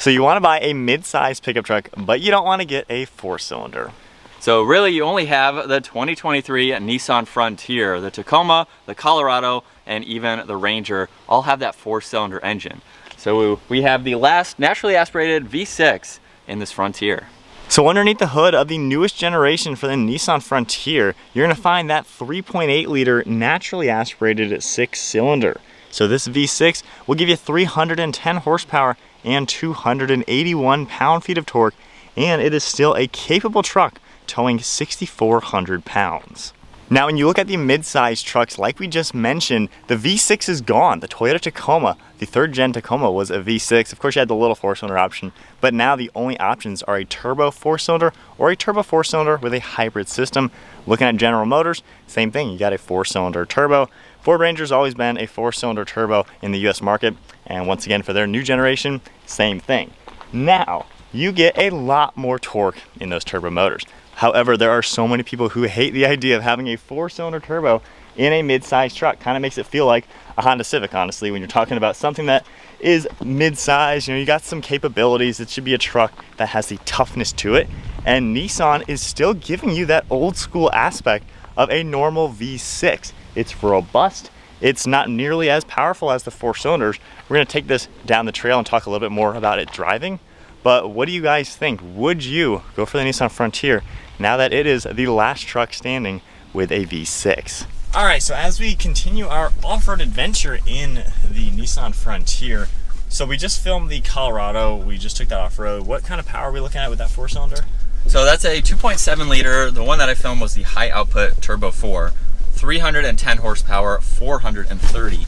So you want to buy a mid-size pickup truck, but you don't want to get a 4-cylinder. So really you only have the 2023 Nissan Frontier, the Tacoma, the Colorado, and even the Ranger all have that 4-cylinder engine. So we have the last naturally aspirated V6 in this Frontier. So underneath the hood of the newest generation for the Nissan Frontier, you're gonna find that 3.8 liter naturally aspirated 6-cylinder. So this V6 will give you 310 horsepower and 281 pound-feet of torque, and it is still a capable truck towing 6,400 pounds. Now, when you look at the mid-size trucks, like we just mentioned, the V6 is gone. The Toyota Tacoma, the 3rd gen Tacoma, was a V6. Of course, you had the little 4-cylinder option, but now the only options are a turbo 4-cylinder or a turbo 4-cylinder with a hybrid system. Looking at General Motors, same thing. You got a 4-cylinder turbo. Ford Ranger's always been a 4-cylinder turbo in the US market, and once again, for their new generation, same thing. Now, you get a lot more torque in those turbo motors. However, there are so many people who hate the idea of having a 4-cylinder turbo in a mid-size truck. Kind of makes it feel like a Honda Civic, honestly, when you're talking about something that is mid-size. You know, you got some capabilities. It should be a truck that has the toughness to it. And Nissan is still giving you that old school aspect of a normal V6. It's robust. It's not nearly as powerful as the 4-cylinders. We're gonna take this down the trail and talk a little bit more about it driving. But what do you guys think? Would you go for the Nissan Frontier now that it is the last truck standing with a V6? All right, so as we continue our off-road adventure in the Nissan Frontier, so we just filmed the Colorado, we just took that off-road. What kind of power are we looking at with that 4-cylinder? So that's a 2.7 liter. The one that I filmed was the high output Turbo 4, 310 horsepower, 430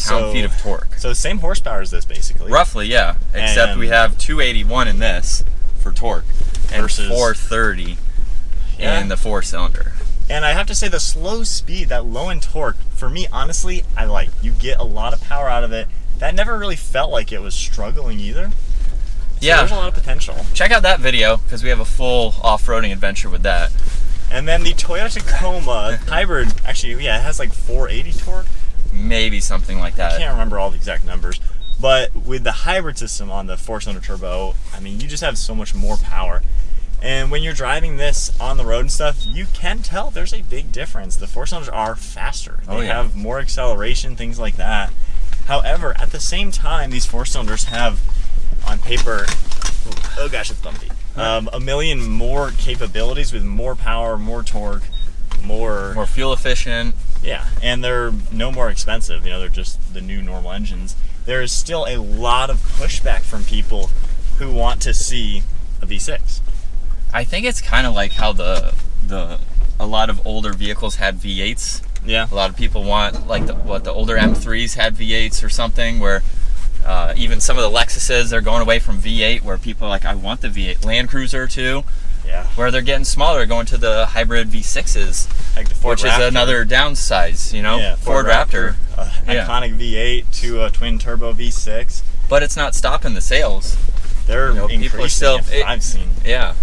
pound-feet of torque. So the same horsepower as this, basically. Roughly, yeah. Except we have 281 in this for torque and versus 430 in the 4-cylinder. And I have to say, the slow speed, that low end torque, for me, honestly, I like. You get a lot of power out of it. That never really felt like it was struggling either. So yeah, there's a lot of potential. Check out that video because we have a full off-roading adventure with that. And then the Toyota Tacoma hybrid, actually, yeah, it has like 480 torque. Maybe something like that. I can't remember all the exact numbers. But with the hybrid system on the 4-cylinder turbo, I mean, you just have so much more power. And when you're driving this on the road and stuff, you can tell there's a big difference. The 4-cylinders are faster. They have more acceleration, things like that. However, at the same time, these 4-cylinders have, on paper, oh gosh, it's bumpy, a million more capabilities with more power, more torque, more fuel efficient. Yeah, and they're no more expensive. You know, they're just the new normal engines. There is still a lot of pushback from people who want to see a V6. I think it's kind of like how a lot of older vehicles had V8s. Yeah. A lot of people want like the older M3s had V8s or something, where even some of the Lexuses, they're going away from V8, where people are like, I want the V8. Land Cruiser too. Yeah. Where they're getting smaller, going to the hybrid V6s, like the Ford which Raptor. Is another downsize, you know? Yeah, Ford Raptor. Iconic V8 to a twin turbo V6. But it's not stopping the sales. They're increasing, people are still, I've seen. Yeah.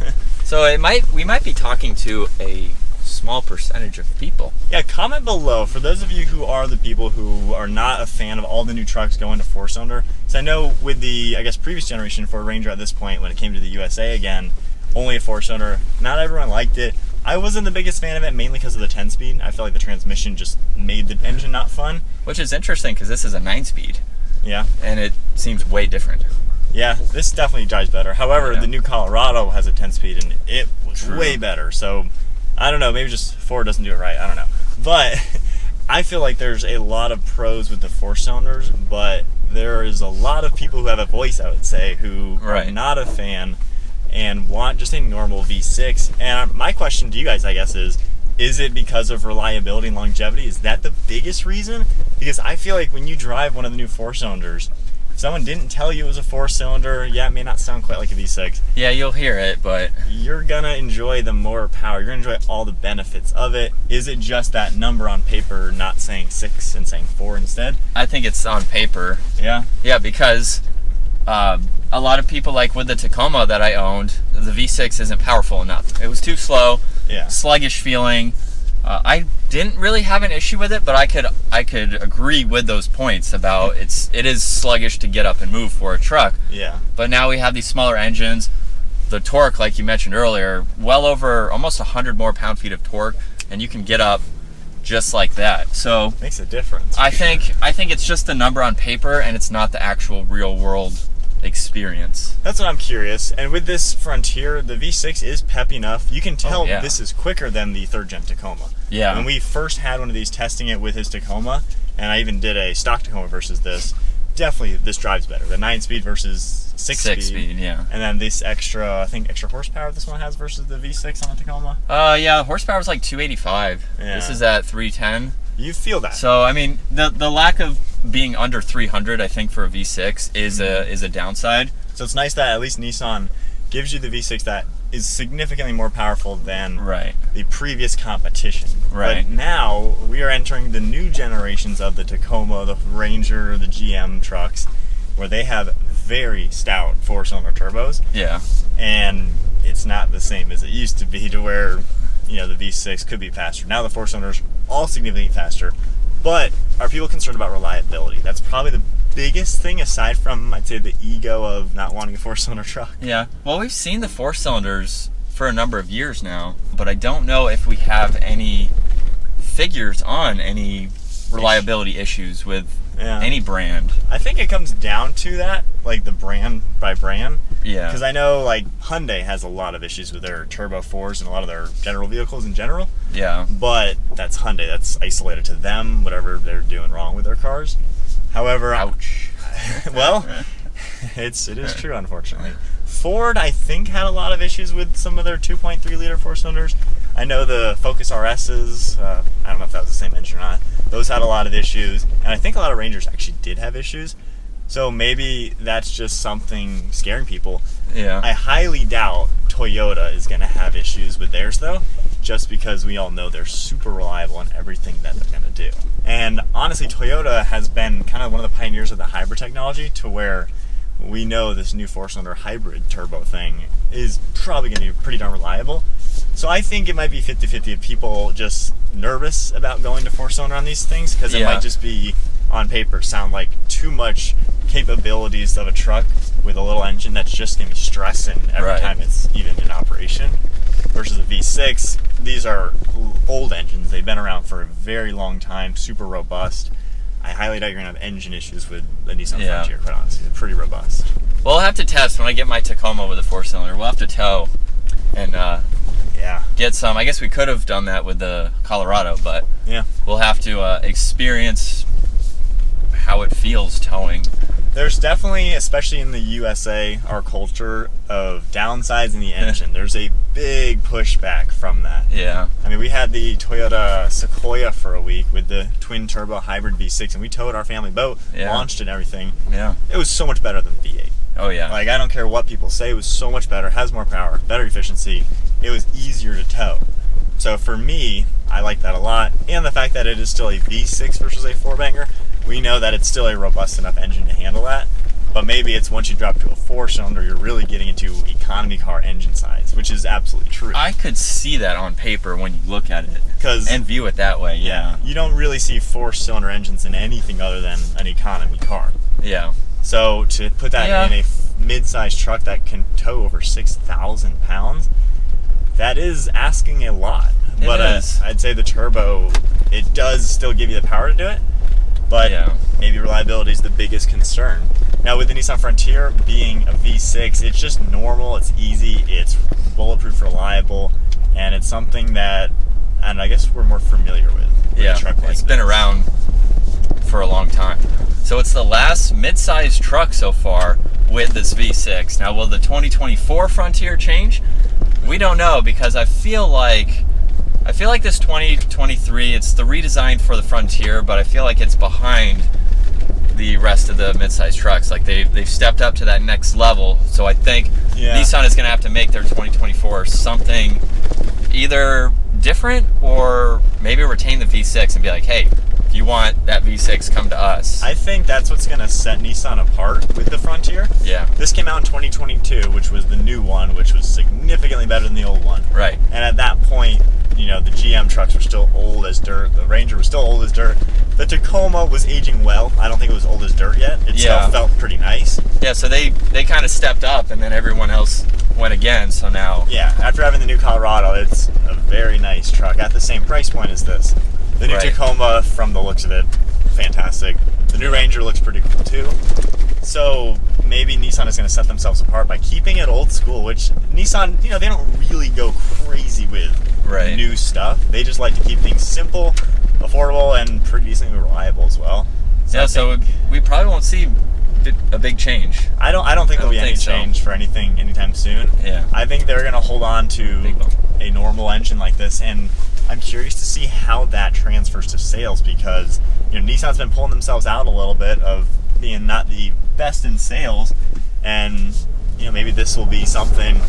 So we might be talking to a small percentage of people. Yeah, comment below for those of you who are the people who are not a fan of all the new trucks going to 4-cylinder. So I know with the, I guess, previous generation Ford Ranger at this point, when it came to the USA again, only a 4-cylinder. Not everyone liked it. I wasn't the biggest fan of it, mainly because of the 10-speed. I felt like the transmission just made the engine not fun. Which is interesting because this is a 9-speed. Yeah. And it seems way different. Yeah, this definitely drives better. However, the new Colorado has a 10-speed and it was way better. So, I don't know, maybe just Ford doesn't do it right. I don't know. But I feel like there's a lot of pros with the 4-cylinders, but there is a lot of people who have a voice, I would say, who are not a fan and want just a normal V6. And my question to you guys, I guess, is it because of reliability and longevity? Is that the biggest reason? Because I feel like when you drive one of the new 4-cylinders, if someone didn't tell you it was a 4-cylinder, yeah, it may not sound quite like a V6. Yeah, you'll hear it, but you're gonna enjoy the more power. You're gonna enjoy all the benefits of it. Is it just that number on paper not saying 6 and saying 4 instead? I think it's on paper. Yeah? Yeah, because a lot of people, like with the Tacoma that I owned, the V6 isn't powerful enough. It was too slow, sluggish feeling. I didn't really have an issue with it, but I could agree with those points about it is sluggish to get up and move for a truck. Yeah. But now we have these smaller engines. The torque, like you mentioned earlier, well over almost 100 more pound-feet of torque, and you can get up just like that. So makes a difference. I think it's just the number on paper, and it's not the actual real world experience. That's what I'm curious. And with this Frontier, the V6 is peppy enough. You can tell this is quicker than the 3rd gen Tacoma. Yeah. When we first had one of these testing it with his Tacoma, and I even did a stock Tacoma versus this, definitely this drives better. The 9-speed versus 6-speed. Yeah. And then this extra horsepower this one has versus the V6 on the Tacoma. Yeah, horsepower is like 285. Yeah. This is at 310. You feel that. So I mean, the lack of being under 300, I think, for a V6 is a downside. So it's nice that at least Nissan gives you the V6 that is significantly more powerful than the previous competition. Right. But now we are entering the new generations of the Tacoma, the Ranger, the GM trucks, where they have very stout 4-cylinder turbos. Yeah. And it's not the same as it used to be, to where, you know, the V6 could be faster. Now the 4-cylinders all significantly faster. But are people concerned about reliability? That's probably the biggest thing, aside from, I'd say, the ego of not wanting a 4-cylinder truck. Yeah. Well, we've seen the 4-cylinders for a number of years now, but I don't know if we have any figures on any reliability issues with any brand. I think it comes down to that, like the brand by brand. Yeah. Because I know, like, Hyundai has a lot of issues with their Turbo 4s and a lot of their general vehicles in general. Yeah. But that's Hyundai. That's isolated to them, whatever they're doing wrong with their cars. However, ouch. Well, it is true, unfortunately. Ford, I think, had a lot of issues with some of their 2.3-liter 4-cylinders. I know the Focus RSs, I don't know if that was the same engine or not, those had a lot of issues. And I think a lot of Rangers actually did have issues. So maybe that's just something scaring people. Yeah. I highly doubt Toyota is going to have issues with theirs, though, just because we all know they're super reliable in everything that they're going to do. And honestly, Toyota has been kind of one of the pioneers of the hybrid technology, to where we know this new 4-cylinder hybrid turbo thing is probably going to be pretty darn reliable. So I think it might be 50-50 of people just nervous about going to 4-cylinder on these things, because it might just be, on paper, sound like too much capabilities of a truck with a little engine that's just going to be stressing every time it's even in operation. Versus a V6, these are old engines. They've been around for a very long time, super robust. I highly doubt you're going to have engine issues with the Nissan Frontier, quite honestly. They're pretty robust. Well, I'll have to test when I get my Tacoma with a 4-cylinder. We'll have to tow and get some. I guess we could have done that with the Colorado, but we'll have to experience how it feels towing. There's definitely, especially in the USA, our culture of downsizing the engine. There's a big pushback from that. Yeah. I mean, we had the Toyota Sequoia for a week with the twin turbo hybrid V6, and we towed our family boat, launched it and everything. Yeah. It was so much better than the V8. Oh yeah. Like, I don't care what people say, it was so much better, has more power, better efficiency. It was easier to tow. So for me, I like that a lot. And the fact that it is still a V6 versus a 4-banger, we know that it's still a robust enough engine to handle that. But maybe it's once you drop to a 4-cylinder, you're really getting into economy car engine size, which is absolutely true. I could see that on paper when you look at it and view it that way. Yeah. You don't really see 4-cylinder engines in anything other than an economy car. Yeah. So to put that in a mid-sized truck that can tow over 6,000 pounds, that is asking a lot. But I'd say the turbo, it does still give you the power to do it, but maybe reliability is the biggest concern. Now with the Nissan Frontier being a V6, it's just normal, it's easy, it's bulletproof, reliable, and it's something that, and I guess we're more familiar with. A truck like it's been around for a long time. So it's the last mid-sized truck so far with this V6. Now will the 2024 Frontier change? We don't know, because I feel like this 2023, it's the redesign for the Frontier, but I feel like it's behind the rest of the mid-size trucks. Like they've stepped up to that next level. So I think Nissan is going to have to make their 2024 something either different, or maybe retain the V6 and be like, hey, If you want that V6, come to us. I think that's what's going to set Nissan apart with the Frontier. Yeah. This came out in 2022, which was the new one, which was significantly better than the old one. Right. And at that point, you know, the GM trucks were still old as dirt. The Ranger was still old as dirt. The Tacoma was aging well. I don't think it was old as dirt yet. It still felt pretty nice. Yeah, so they kind of stepped up, and then everyone else went again, so now... Yeah, after having the new Colorado, it's a very nice truck at the same price point as this. The new Tacoma, from the looks of it, fantastic. The new Ranger looks pretty cool too. So maybe Nissan is going to set themselves apart by keeping it old school, which Nissan, you know, they don't really go crazy with new stuff. They just like to keep things simple, affordable, and pretty decently reliable as well. So so we probably won't see a big change. I don't think there'll be any change for anything anytime soon. Yeah. I think they're going to hold on to a normal engine like this, and I'm curious to see how that transfers to sales, because, you know, Nissan's been pulling themselves out a little bit of being not the best in sales, and, you know, maybe this will be something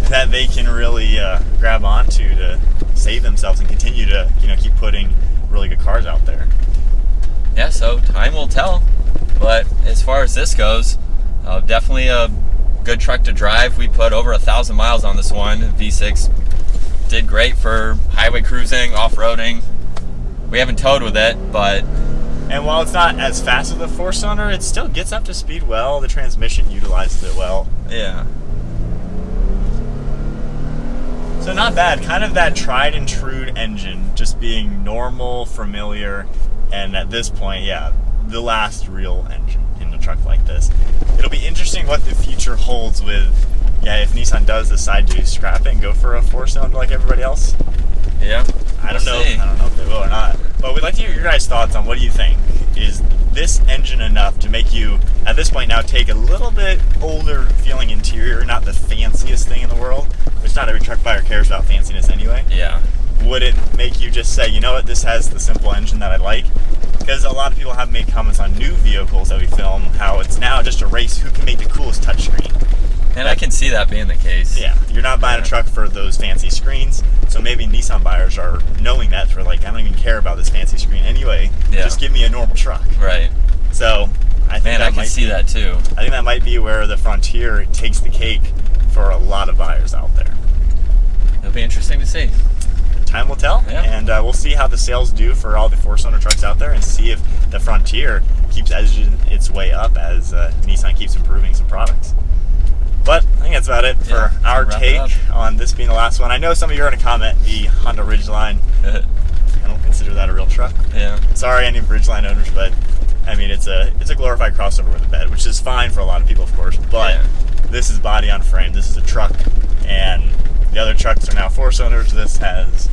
that they can really grab onto to save themselves and continue to, you know, keep putting really good cars out there. Yeah, so time will tell. But as far as this goes, definitely a good truck to drive. We put over 1,000 miles on this one. V6 did great for highway cruising, off-roading. We haven't towed with it, but... And while it's not as fast as the 4-cylinder, it still gets up to speed well. The transmission utilizes it well. Yeah. So not bad. Kind of that tried and true engine, just being normal, familiar, and at this point, yeah, the last real engine in a truck like this. It'll be interesting what the future holds with, if Nissan does decide to scrap it and go for a 4-cylinder like everybody else. Yeah. I don't know if they will or not. But we'd like to hear your guys' thoughts on what do you think? Is this engine enough to make you, at this point now, take a little bit older feeling interior, not the fanciest thing in the world, which not every truck buyer cares about fanciness anyway. Yeah. Would it make you just say, you know what, this has the simple engine that I like? Because a lot of people have made comments on new vehicles that we film, how it's now just a race who can make the coolest touchscreen. And I can see that being the case. Yeah, you're not buying a truck for those fancy screens, so maybe Nissan buyers are knowing that, for like, I don't even care about this fancy screen anyway, just give me a normal truck. Right. So, I think I can see that too. I think that might be where the Frontier takes the cake for a lot of buyers out there. It'll be interesting to see. Time will tell, and we'll see how the sales do for all the 4-cylinder trucks out there, and see if the Frontier keeps edging its way up as Nissan keeps improving some products. But I think that's about it for our take on this being the last one. I know some of you are going to comment the Honda Ridgeline. I don't consider that a real truck. Yeah. Sorry, any Ridgeline owners, but I mean it's a glorified crossover with a bed, which is fine for a lot of people, of course. But this is body on frame. This is a truck, and the other trucks are now 4-cylinders. This has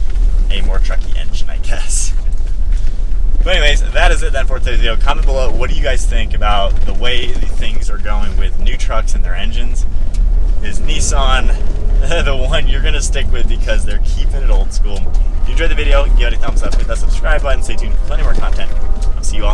a more trucky engine, I guess. But anyways, that is it then for today's video. Comment below, what do you guys think about the way things are going with new trucks and their engines? Is Nissan the one you're going to stick with because they're keeping it old school? If you enjoyed the video, give it a thumbs up, hit that subscribe button, stay tuned for plenty more content. I'll see you all